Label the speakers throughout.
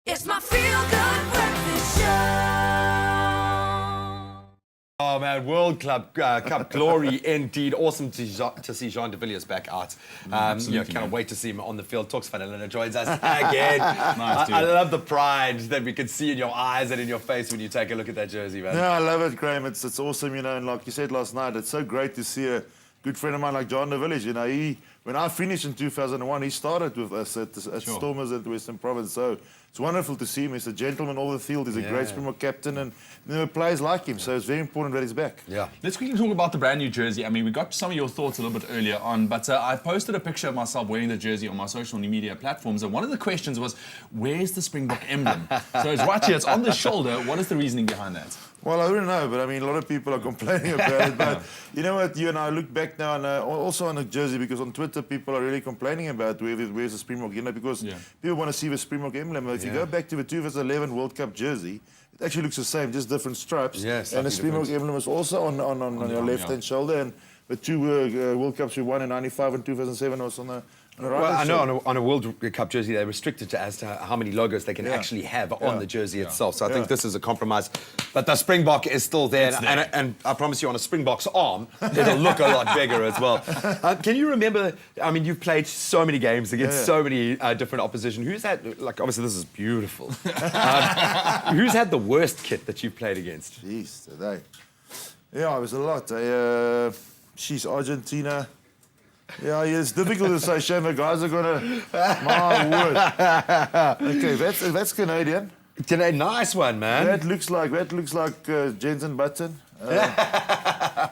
Speaker 1: It's my feel-good breakfast show.
Speaker 2: Oh man, World Cup glory indeed. Awesome to see Jean de Villiers back out. Cannot wait to see him on the field. Toks fan Linde joins us again.
Speaker 3: Nice,
Speaker 2: I love the pride that we can see in your eyes and in your face when you take a look at that jersey, man.
Speaker 4: Yeah, I love it, Graham. It's awesome, and like you said last night, it's so great to see a good friend of mine like Jean de Villiers. When I finished in 2001, he started with us at Stormers at Western Province. So it's wonderful to see him. He's a gentleman over the field. He's a great SpringBok captain, and there are players like him. So it's very important that he's back.
Speaker 2: Yeah.
Speaker 3: Let's quickly talk about the brand new jersey. I mean, we got some of your thoughts a little bit earlier on, but I posted a picture of myself wearing the jersey on my social media platforms, and one of the questions was, where's the SpringBok emblem? So it's right here. It's on the shoulder. What is the reasoning behind that?
Speaker 4: Well, I don't know, but I mean, a lot of people are complaining about it. But you know what? You and I look back now, and also on the jersey, because on Twitter, people are really complaining about where's the SpringBok, because people want to see the SpringBok emblem. If you go back to the 2011 World Cup jersey, it actually looks the same, just different stripes.
Speaker 2: Yes,
Speaker 4: and the SpringBok emblem is also on your left-hand shoulder. And the two World Cups we won in '95 and 2007 was on the right.
Speaker 2: Well, I know on a World Cup jersey they're restricted as to how many logos they can actually have on the jersey itself. So I think this is a compromise. But the SpringBok is still there, and I promise you, on a SpringBok's arm, it'll look a lot bigger as well. Can you remember? I mean, you've played so many games against so many different opposition. Who's had? Like, obviously, this is beautiful. Who's had the worst kit that you've played against?
Speaker 4: Jeez, today. Yeah, it was a lot. She's Argentina. Yeah, it's difficult to say, Shane. The guys are gonna. My word. Okay, that's Canadian.
Speaker 2: Nice one, man.
Speaker 4: That looks like Jensen Button.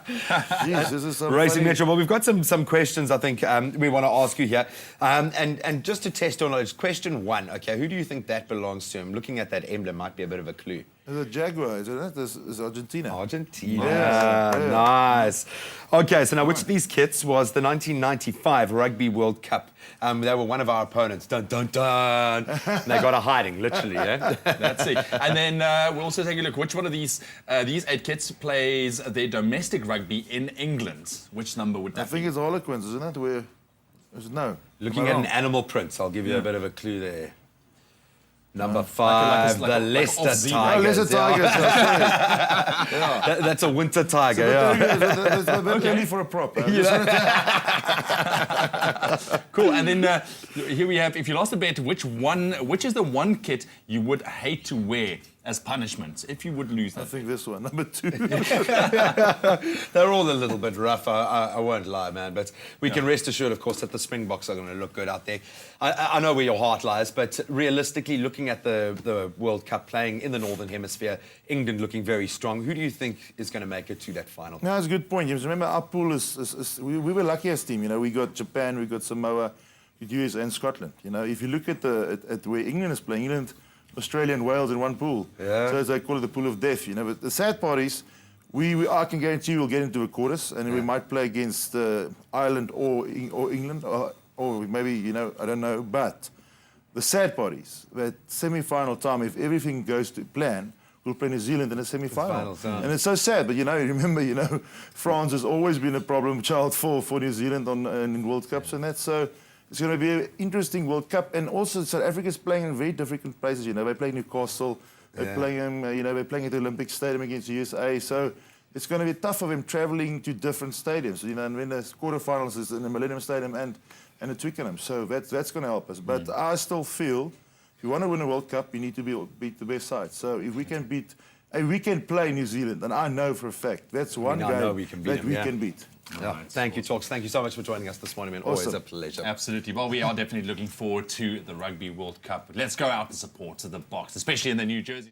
Speaker 4: Jeez, this is some
Speaker 2: Racing
Speaker 4: funny...
Speaker 2: Metro. Well, we've got some questions I think we want to ask you here. And just to test your knowledge, question one, okay, who do you think that belongs to? I'm looking at that emblem, might be a bit of a clue.
Speaker 4: It's a Jaguar, isn't it? This is Argentina.
Speaker 2: Argentina.
Speaker 4: Yeah.
Speaker 2: Nice. Okay, so now which of these kits was the 1995 Rugby World Cup? They were one of our opponents. Dun, dun, dun. And they got a hiding, literally, yeah?
Speaker 3: That's it. And then we'll also take a look. Which one of these 8 kits plays their domestic rugby in England? Which number would that
Speaker 4: I think it's Harlequins, isn't it? No.
Speaker 2: Looking at an animal print, I'll give you a bit of a clue there. Number 5, the Leicester Tigers.
Speaker 4: Oh, Leicester Tigers.
Speaker 2: That's a winter tiger,
Speaker 4: That's only for a prop.
Speaker 3: Cool. And then here we have, if you lost a bet, which is the one kit you would hate to wear as punishment if you would lose that?
Speaker 4: I think this one, number 2.
Speaker 2: They're all a little bit rough, I won't lie, man. But we can rest assured, of course, that the Springboks are going to look good out there. I know where your heart lies, but realistically, looking at the World Cup playing in the Northern Hemisphere, England looking very strong, who do you think is going to make it to that final?
Speaker 4: No, that's a good point, James. Remember, our pool we were lucky as a team. We got Japan, we got Samoa, US and Scotland. If you look at where England is playing, England, Australia and Wales in one pool. Yeah. So as they call it, the pool of death. But the sad part is, I can guarantee we'll get into the quarters, and we might play against Ireland or England, or maybe, I don't know. But the sad part is that semi-final time, if everything goes to plan, we'll play New Zealand in a semi-final. And it's so sad, but remember, France has always been a problem child for New Zealand in World Cups, and that's so. It's going to be an interesting World Cup, and also South Africa's playing in very different places. They play Newcastle, they're playing, they're playing at the Olympic Stadium against the USA. So it's going to be tough for them travelling to different stadiums. And when the quarterfinals is in the Millennium Stadium and the Twickenham, so that's going to help us. But I still feel, if you want to win a World Cup, you need to beat the best side. So if we can beat, we can play New Zealand, and I know for a fact that's one game that we can beat.
Speaker 2: Yeah. Thank you, Toks. Thank you so much for joining us this morning, man. Always a pleasure.
Speaker 3: Absolutely. Well, we are definitely looking forward to the Rugby World Cup. Let's go out and support the Boks, especially in the new jersey.